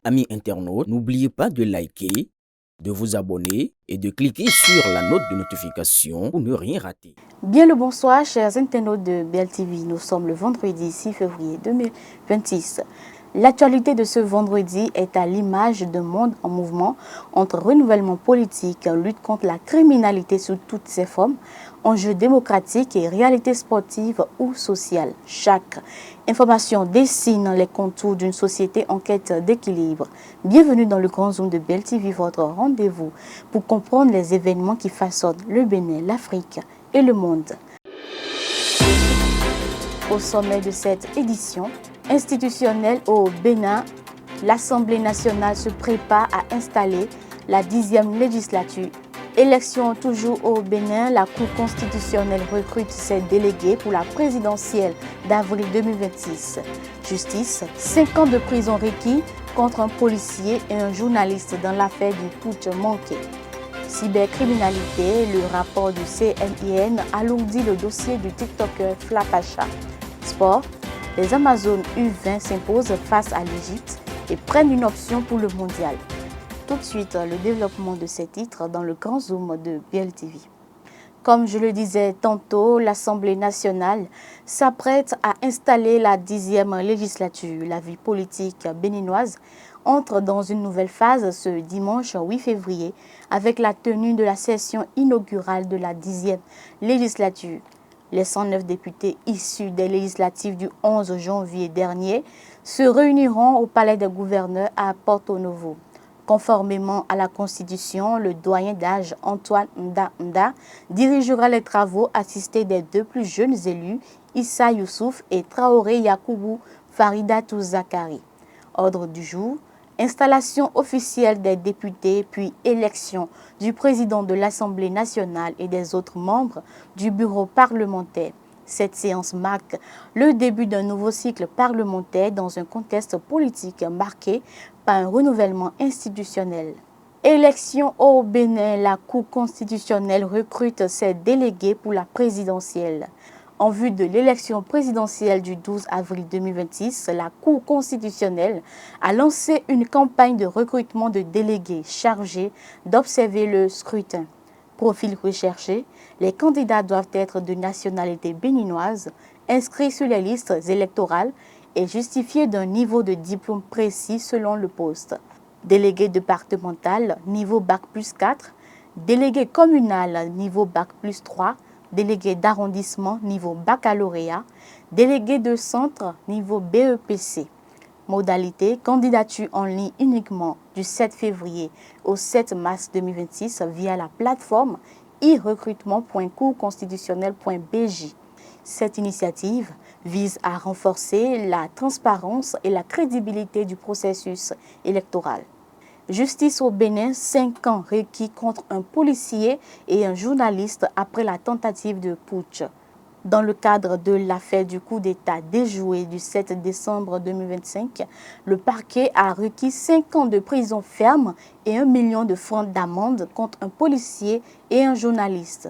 Amis internautes, n'oubliez pas de liker, de vous abonner et de cliquer sur la note de notification pour ne rien rater. Bien le bonsoir, chers internautes de BLTV. Nous sommes le vendredi 6 février 2026. L'actualité de ce vendredi est à l'image d'un monde en mouvement entre renouvellement politique, lutte contre la criminalité sous toutes ses formes, enjeux démocratiques et réalité sportive ou sociale. Chaque information dessine les contours d'une société en quête d'équilibre. Bienvenue dans le Grand Zoom de BLTV, votre rendez-vous pour comprendre les événements qui façonnent le Bénin, l'Afrique et le monde. Au sommet de cette édition institutionnelle au Bénin, l'Assemblée nationale se prépare à installer la 10e législature. Élection toujours au Bénin, la Cour constitutionnelle recrute ses délégués pour la présidentielle d'avril 2026. Justice, 5 ans de prison requis contre un policier et un journaliste dans l'affaire du putsch manqué. Cybercriminalité, le rapport du CNIN alourdit le dossier du TikToker Flapacha. Sport, les Amazones U20 s'imposent face à l'Égypte et prennent une option pour le mondial. Tout de suite, le développement de ces titres dans le grand zoom de BLTV. Comme je le disais tantôt, l'Assemblée nationale s'apprête à installer la 10e législature. La vie politique béninoise entre dans une nouvelle phase ce dimanche 8 février avec la tenue de la session inaugurale de la 10e législature. Les 109 députés issus des législatives du 11 janvier dernier se réuniront au Palais des gouverneurs à Porto Novo. Conformément à la Constitution, le doyen d'âge Antoine Nda dirigera les travaux assisté des deux plus jeunes élus, Issa Youssouf et Traoré Yakoubou Faridatou Zakari. Ordre du jour, installation officielle des députés puis élection du président de l'Assemblée nationale et des autres membres du bureau parlementaire. Cette séance marque le début d'un nouveau cycle parlementaire dans un contexte politique marqué par un renouvellement institutionnel. Élection au Bénin, la Cour constitutionnelle recrute ses délégués pour la présidentielle. En vue de l'élection présidentielle du 12 avril 2026, la Cour constitutionnelle a lancé une campagne de recrutement de délégués chargés d'observer le scrutin. Profil recherché, les candidats doivent être de nationalité béninoise, inscrits sur les listes électorales et justifier d'un niveau de diplôme précis selon le poste. Délégué départemental, niveau Bac plus 4, délégué communal, niveau Bac plus 3, délégué d'arrondissement, niveau baccalauréat, délégué de centre, niveau BEPC. Modalité, candidature en ligne uniquement du 7 février au 7 mars 2026 via la plateforme e-recrutement.courconstitutionnel.bj. Cette initiative vise à renforcer la transparence et la crédibilité du processus électoral. Justice au Bénin, 5 ans requis contre un policier et un journaliste après la tentative de putsch. Dans le cadre de l'affaire du coup d'État déjoué du 7 décembre 2025, le parquet a requis 5 ans de prison ferme et 1 million de francs d'amende contre un policier et un journaliste.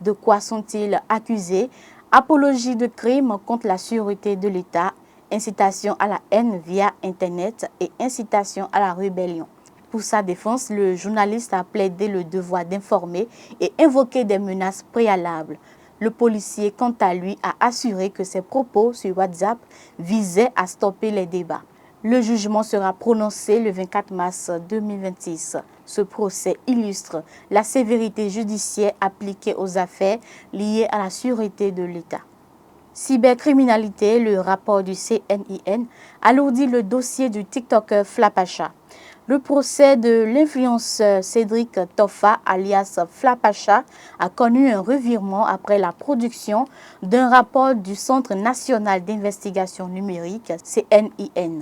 De quoi sont-ils accusés? Apologie de crime contre la sûreté de l'État, incitation à la haine via Internet et incitation à la rébellion. Pour sa défense, le journaliste a plaidé le devoir d'informer et invoqué des menaces préalables. Le policier, quant à lui, a assuré que ses propos sur WhatsApp visaient à stopper les débats. Le jugement sera prononcé le 24 mars 2026. Ce procès illustre la sévérité judiciaire appliquée aux affaires liées à la sûreté de l'État. Cybercriminalité, le rapport du CNIN alourdit le dossier du TikToker Flapacha. Le procès de l'influenceur Cédric Toffa, alias Flapacha, a connu un revirement après la production d'un rapport du Centre national d'investigation numérique, CNIN.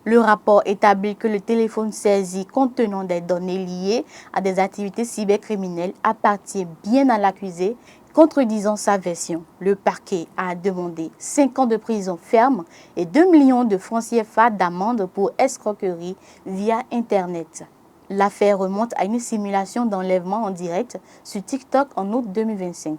Le rapport établit que le téléphone saisi contenant des données liées à des activités cybercriminelles appartient bien à l'accusé, contredisant sa version. Le parquet a demandé 5 ans de prison ferme et 2 millions de francs CFA d'amende pour escroquerie via Internet. L'affaire remonte à une simulation d'enlèvement en direct sur TikTok en août 2025.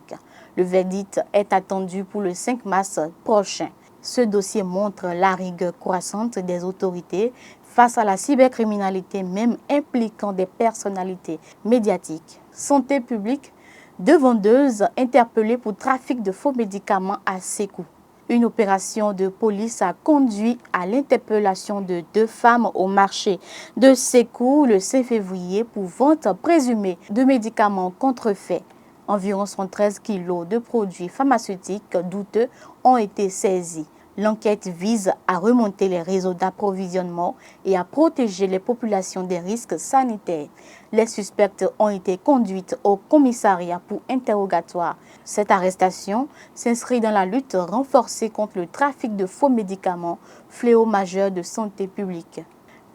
Le verdict est attendu pour le 5 mars prochain. Ce dossier montre la rigueur croissante des autorités face à la cybercriminalité, même impliquant des personnalités médiatiques. Santé publique, 2 vendeuses interpellées pour trafic de faux médicaments à Sékou. Une opération de police a conduit à l'interpellation de 2 femmes au marché de Sékou le 5 février pour vente présumée de médicaments contrefaits. Environ 113 kilos de produits pharmaceutiques douteux ont été saisis. L'enquête vise à remonter les réseaux d'approvisionnement et à protéger les populations des risques sanitaires. Les suspectes ont été conduites au commissariat pour interrogatoire. Cette arrestation s'inscrit dans la lutte renforcée contre le trafic de faux médicaments, fléau majeur de santé publique.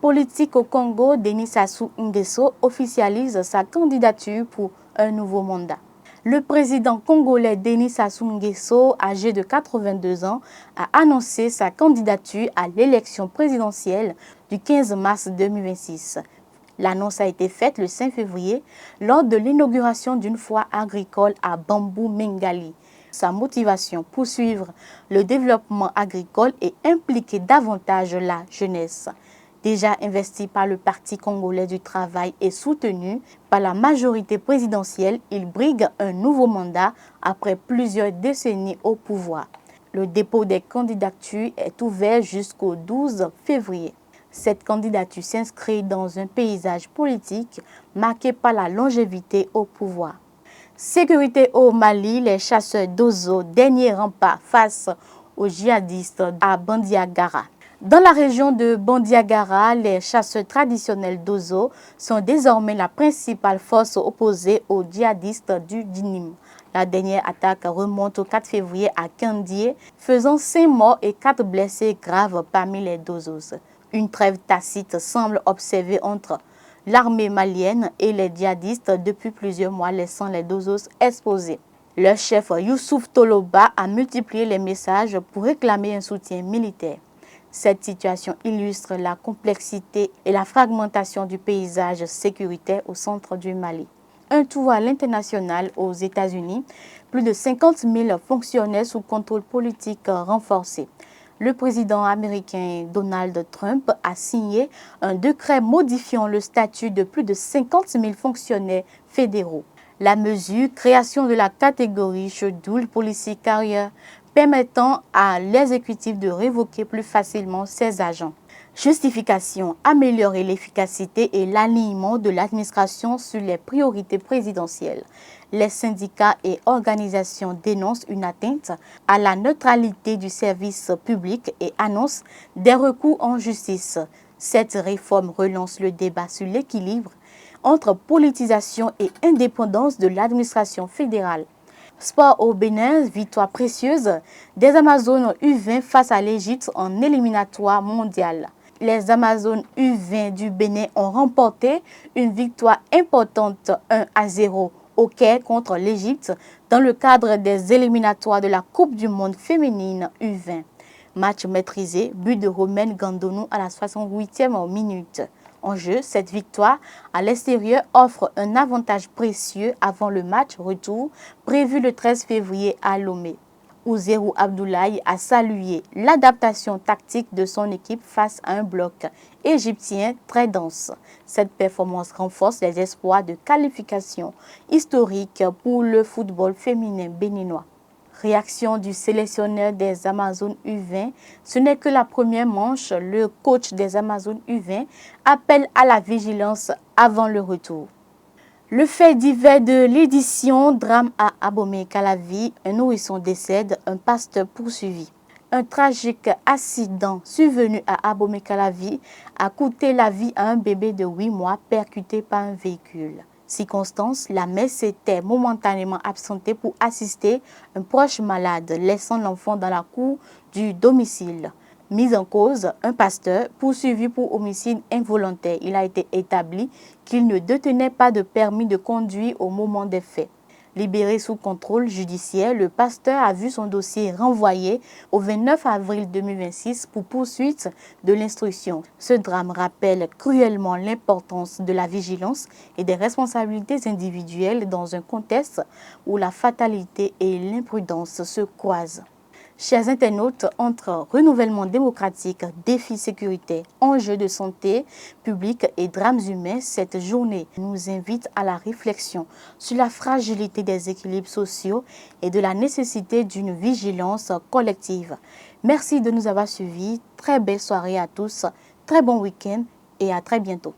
Politique au Congo, Denis Sassou Nguesso officialise sa candidature pour un nouveau mandat. Le président congolais Denis Sassou Nguesso, âgé de 82 ans, a annoncé sa candidature à l'élection présidentielle du 15 mars 2026. L'annonce a été faite le 5 février lors de l'inauguration d'une foire agricole à Bambou Mengali. Sa motivation, poursuivre le développement agricole et impliquer davantage la jeunesse. Déjà investi par le Parti congolais du travail et soutenu par la majorité présidentielle, il brigue un nouveau mandat après plusieurs décennies au pouvoir. Le dépôt des candidatures est ouvert jusqu'au 12 février. Cette candidature s'inscrit dans un paysage politique marqué par la longévité au pouvoir. Sécurité au Mali, les chasseurs d'Ozo, dernier rempart face aux djihadistes à Bandiagara. Dans la région de Bandiagara, les chasseurs traditionnels d'Ozo sont désormais la principale force opposée aux djihadistes du Dinim. La dernière attaque remonte au 4 février à Kandié, faisant 5 morts et 4 blessés graves parmi les Dozos. Une trêve tacite semble observée entre l'armée malienne et les djihadistes depuis plusieurs mois, laissant les Dozos exposés. Leur chef Youssouf Toloba a multiplié les messages pour réclamer un soutien militaire. Cette situation illustre la complexité et la fragmentation du paysage sécuritaire au centre du Mali. Un tour à l'international aux États-Unis, plus de 50 000 fonctionnaires sous contrôle politique renforcé. Le président américain Donald Trump a signé un décret modifiant le statut de plus de 50 000 fonctionnaires fédéraux. La mesure, création de la catégorie Schedule Policy Carrier, permettant à l'exécutif de révoquer plus facilement ses agents. Justification, améliorer l'efficacité et l'alignement de l'administration sur les priorités présidentielles. Les syndicats et organisations dénoncent une atteinte à la neutralité du service public et annoncent des recours en justice. Cette réforme relance le débat sur l'équilibre entre politisation et indépendance de l'administration fédérale. Sport au Bénin, victoire précieuse des Amazones U20 face à l'Égypte en éliminatoire mondial. Les Amazones U20 du Bénin ont remporté une victoire importante 1-0 au Caire contre l'Égypte dans le cadre des éliminatoires de la Coupe du monde féminine U20. Match maîtrisé, but de Romaine Gandonou à la 68e minute. En jeu, cette victoire à l'extérieur offre un avantage précieux avant le match retour prévu le 13 février à Lomé. Ouzérou Abdoulaye a salué l'adaptation tactique de son équipe face à un bloc égyptien très dense. Cette performance renforce les espoirs de qualification historique pour le football féminin béninois. Réaction du sélectionneur des Amazones U20, ce n'est que la première manche. Le coach des Amazones U20 appelle à la vigilance avant le retour. Le fait divers de l'édition, drame à Abomey-Calavi, un nourrisson décède, un pasteur poursuivi. Un tragique accident survenu à Abomey-Calavi a coûté la vie à un bébé de 8 mois percuté par un véhicule. Circonstance, la mère s'était momentanément absentée pour assister un proche malade, laissant l'enfant dans la cour du domicile. Mis en cause, un pasteur poursuivi pour homicide involontaire. Il a été établi qu'il ne détenait pas de permis de conduire au moment des faits. Libéré sous contrôle judiciaire, le pasteur a vu son dossier renvoyé au 29 avril 2026 pour poursuite de l'instruction. Ce drame rappelle cruellement l'importance de la vigilance et des responsabilités individuelles dans un contexte où la fatalité et l'imprudence se croisent. Chers internautes, entre renouvellement démocratique, défis sécuritaires, enjeux de santé publique et drames humains, cette journée nous invite à la réflexion sur la fragilité des équilibres sociaux et de la nécessité d'une vigilance collective. Merci de nous avoir suivis. Très belle soirée à tous, très bon week-end et à très bientôt.